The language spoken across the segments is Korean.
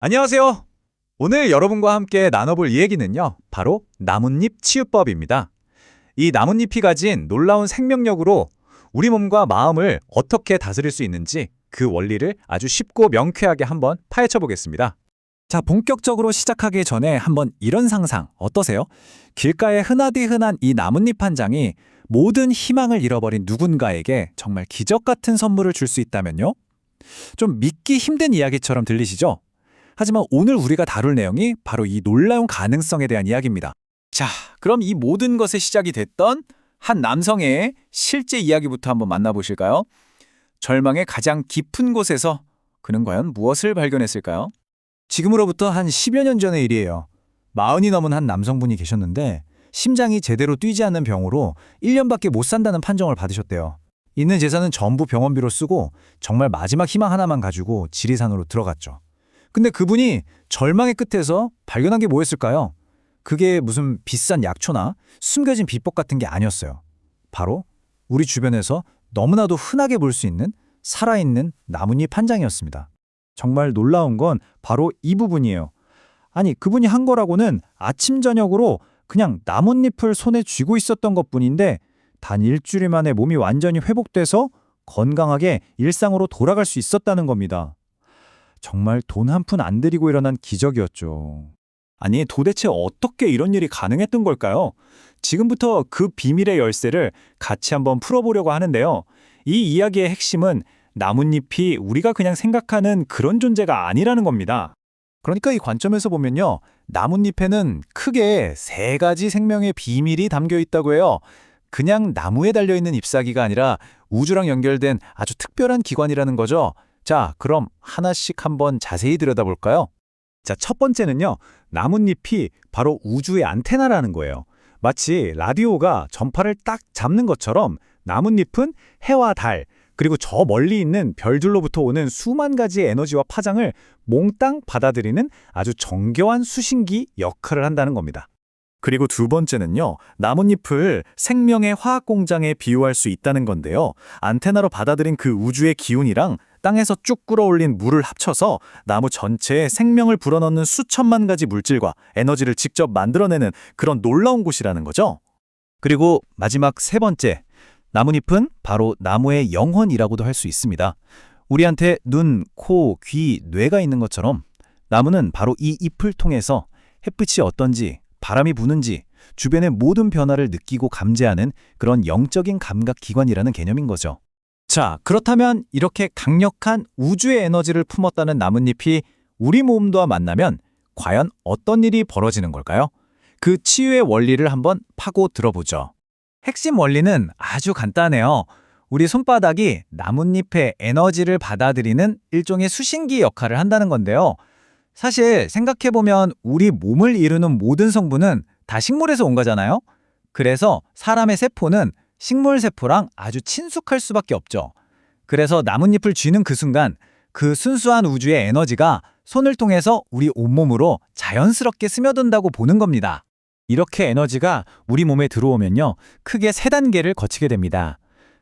안녕하세요. 오늘 여러분과 함께 나눠볼 이야기는요, 바로 나뭇잎 치유법입니다. 이 나뭇잎이 가진 놀라운 생명력으로 우리 몸과 마음을 어떻게 다스릴 수 있는지 그 원리를 아주 쉽고 명쾌하게 한번 파헤쳐 보겠습니다. 자, 본격적으로 시작하기 전에 한번 이런 상상 어떠세요? 길가에 흔하디 흔한 이 나뭇잎 한 장이 모든 희망을 잃어버린 누군가에게 정말 기적 같은 선물을 줄 수 있다면요? 좀 믿기 힘든 이야기처럼 들리시죠? 하지만 오늘 우리가 다룰 내용이 바로 이 놀라운 가능성에 대한 이야기입니다. 자, 그럼 이 모든 것의 시작이 됐던 한 남성의 실제 이야기부터 한번 만나보실까요? 절망의 가장 깊은 곳에서 그는 과연 무엇을 발견했을까요? 지금으로부터 한 10여 년 전의 일이에요. 40이 넘은 한 남성분이 계셨는데 심장이 제대로 뛰지 않는 병으로 1년밖에 못 산다는 판정을 받으셨대요. 있는 재산은 전부 병원비로 쓰고 정말 마지막 희망 하나만 가지고 지리산으로 들어갔죠. 근데 그분이 절망의 끝에서 발견한 게 뭐였을까요? 그게 무슨 비싼 약초나 숨겨진 비법 같은 게 아니었어요. 바로 우리 주변에서 너무나도 흔하게 볼 수 있는 살아있는 나뭇잎 한 장이었습니다. 정말 놀라운 건 바로 이 부분이에요. 아니, 그분이 한 거라고는 아침 저녁으로 그냥 나뭇잎을 손에 쥐고 있었던 것뿐인데 단 일주일 만에 몸이 완전히 회복돼서 건강하게 일상으로 돌아갈 수 있었다는 겁니다. 정말 돈 한 푼 안 들이고 일어난 기적이었죠. 아니, 도대체 어떻게 이런 일이 가능했던 걸까요? 지금부터 그 비밀의 열쇠를 같이 한번 풀어보려고 하는데요. 이 이야기의 핵심은 나뭇잎이 우리가 그냥 생각하는 그런 존재가 아니라는 겁니다. 그러니까 이 관점에서 보면요, 나뭇잎에는 크게 세 가지 생명의 비밀이 담겨 있다고 해요. 그냥 나무에 달려있는 잎사귀가 아니라 우주랑 연결된 아주 특별한 기관이라는 거죠. 자, 그럼 하나씩 한번 자세히 들여다볼까요? 자, 첫 번째는요, 나뭇잎이 바로 우주의 안테나라는 거예요. 마치 라디오가 전파를 딱 잡는 것처럼 나뭇잎은 해와 달, 그리고 저 멀리 있는 별들로부터 오는 수만 가지의 에너지와 파장을 몽땅 받아들이는 아주 정교한 수신기 역할을 한다는 겁니다. 그리고 두 번째는요, 나뭇잎을 생명의 화학 공장에 비유할 수 있다는 건데요. 안테나로 받아들인 그 우주의 기운이랑 땅에서 쭉 끌어올린 물을 합쳐서 나무 전체에 생명을 불어넣는 수천만 가지 물질과 에너지를 직접 만들어내는 그런 놀라운 곳이라는 거죠. 그리고 마지막 세 번째, 나뭇잎은 바로 나무의 영혼이라고도 할 수 있습니다. 우리한테 눈, 코, 귀, 뇌가 있는 것처럼 나무는 바로 이 잎을 통해서 햇빛이 어떤지, 바람이 부는지, 주변의 모든 변화를 느끼고 감지하는 그런 영적인 감각 기관이라는 개념인 거죠. 자, 그렇다면 이렇게 강력한 우주의 에너지를 품었다는 나뭇잎이 우리 몸과 만나면 과연 어떤 일이 벌어지는 걸까요? 그 치유의 원리를 한번 파고 들어보죠. 핵심 원리는 아주 간단해요. 우리 손바닥이 나뭇잎의 에너지를 받아들이는 일종의 수신기 역할을 한다는 건데요. 사실 생각해보면 우리 몸을 이루는 모든 성분은 다 식물에서 온 거잖아요. 그래서 사람의 세포는 식물 세포랑 아주 친숙할 수밖에 없죠. 그래서 나뭇잎을 쥐는 그 순간 그 순수한 우주의 에너지가 손을 통해서 우리 온몸으로 자연스럽게 스며든다고 보는 겁니다. 이렇게 에너지가 우리 몸에 들어오면요, 크게 세 단계를 거치게 됩니다.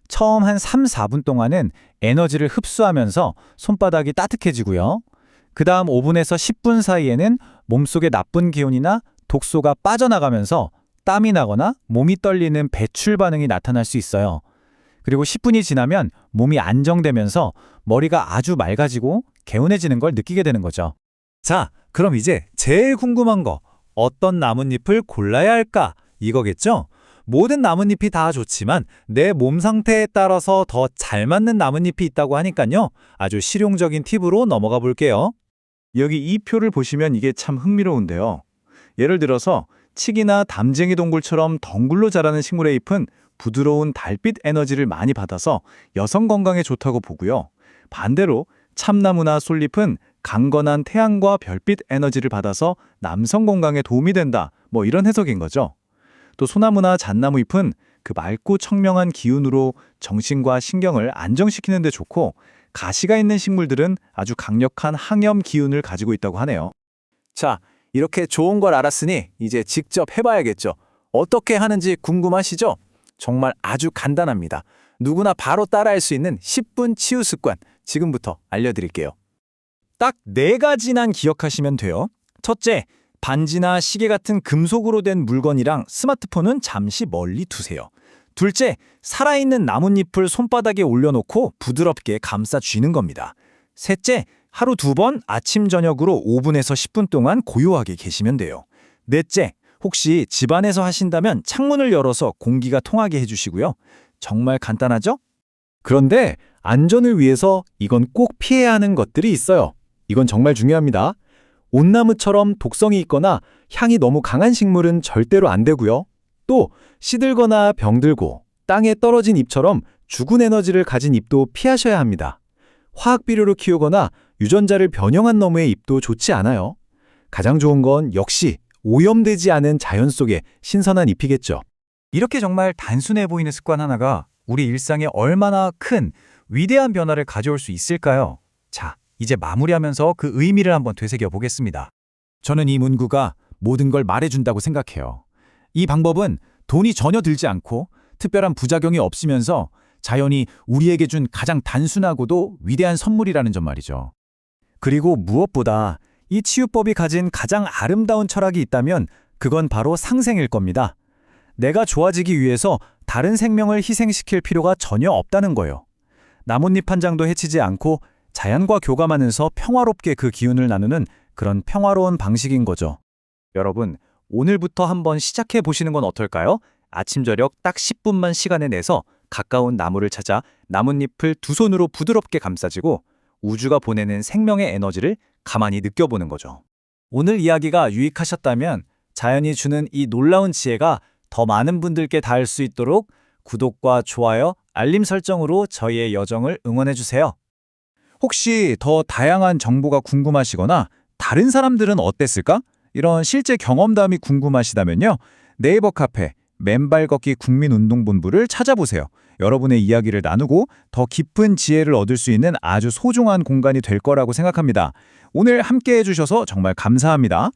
처음 한 3, 4분 동안은 에너지를 흡수하면서 손바닥이 따뜻해지고요. 그 다음 5분에서 10분 사이에는 몸속의 나쁜 기운이나 독소가 빠져나가면서 땀이 나거나 몸이 떨리는 배출 반응이 나타날 수 있어요. 그리고 10분이 지나면 몸이 안정되면서 머리가 아주 맑아지고 개운해지는 걸 느끼게 되는 거죠. 자, 그럼 이제 제일 궁금한 거, 어떤 나뭇잎을 골라야 할까? 이거겠죠? 모든 나뭇잎이 다 좋지만 내 몸 상태에 따라서 더 잘 맞는 나뭇잎이 있다고 하니까요. 아주 실용적인 팁으로 넘어가 볼게요. 여기 이 표를 보시면 이게 참 흥미로운데요. 예를 들어서 칡이나 담쟁이 동굴처럼 덩굴로 자라는 식물의 잎은 부드러운 달빛 에너지를 많이 받아서 여성 건강에 좋다고 보고요. 반대로 참나무나 솔잎은 강건한 태양과 별빛 에너지를 받아서 남성 건강에 도움이 된다. 뭐 이런 해석인 거죠. 또 소나무나 잣나무 잎은 그 맑고 청명한 기운으로 정신과 신경을 안정시키는 데 좋고, 가시가 있는 식물들은 아주 강력한 항염 기운을 가지고 있다고 하네요. 자, 이렇게 좋은 걸 알았으니 이제 직접 해봐야겠죠. 어떻게 하는지 궁금하시죠? 정말 아주 간단합니다. 누구나 바로 따라할 수 있는 10분 치유 습관 지금부터 알려드릴게요. 딱 4가지만 기억하시면 돼요. 첫째, 반지나 시계 같은 금속으로 된 물건이랑 스마트폰은 잠시 멀리 두세요. 둘째, 살아있는 나뭇잎을 손바닥에 올려놓고 부드럽게 감싸 쥐는 겁니다. 셋째, 하루 2번 아침 저녁으로 5분에서 10분 동안 고요하게 계시면 돼요. 넷째, 혹시 집안에서 하신다면 창문을 열어서 공기가 통하게 해주시고요. 정말 간단하죠? 그런데 안전을 위해서 이건 꼭 피해야 하는 것들이 있어요. 이건 정말 중요합니다. 온나무처럼 독성이 있거나 향이 너무 강한 식물은 절대로 안 되고요. 또 시들거나 병들고 땅에 떨어진 잎처럼 죽은 에너지를 가진 잎도 피하셔야 합니다. 화학 비료로 키우거나 유전자를 변형한 나무의 잎도 좋지 않아요. 가장 좋은 건 역시 오염되지 않은 자연 속의 신선한 잎이겠죠. 이렇게 정말 단순해 보이는 습관 하나가 우리 일상에 얼마나 큰 위대한 변화를 가져올 수 있을까요? 자, 이제 마무리하면서 그 의미를 한번 되새겨 보겠습니다. 저는 이 문구가 모든 걸 말해준다고 생각해요. 이 방법은 돈이 전혀 들지 않고 특별한 부작용이 없으면서 자연이 우리에게 준 가장 단순하고도 위대한 선물이라는 점 말이죠. 그리고 무엇보다 이 치유법이 가진 가장 아름다운 철학이 있다면 그건 바로 상생일 겁니다. 내가 좋아지기 위해서 다른 생명을 희생시킬 필요가 전혀 없다는 거예요. 나뭇잎 한 장도 해치지 않고 자연과 교감하면서 평화롭게 그 기운을 나누는 그런 평화로운 방식인 거죠. 여러분, 오늘부터 한번 시작해 보시는 건 어떨까요? 아침 저녁 딱 10분만 시간을 내서 가까운 나무를 찾아 나뭇잎을 두 손으로 부드럽게 감싸지고 우주가 보내는 생명의 에너지를 가만히 느껴보는 거죠. 오늘 이야기가 유익하셨다면 자연이 주는 이 놀라운 지혜가 더 많은 분들께 닿을 수 있도록 구독과 좋아요, 알림 설정으로 저희의 여정을 응원해주세요. 혹시 더 다양한 정보가 궁금하시거나 다른 사람들은 어땠을까? 이런 실제 경험담이 궁금하시다면요. 네이버 카페 맨발 걷기 국민운동본부를 찾아보세요. 여러분의 이야기를 나누고 더 깊은 지혜를 얻을 수 있는 아주 소중한 공간이 될 거라고 생각합니다. 오늘 함께 해주셔서 정말 감사합니다.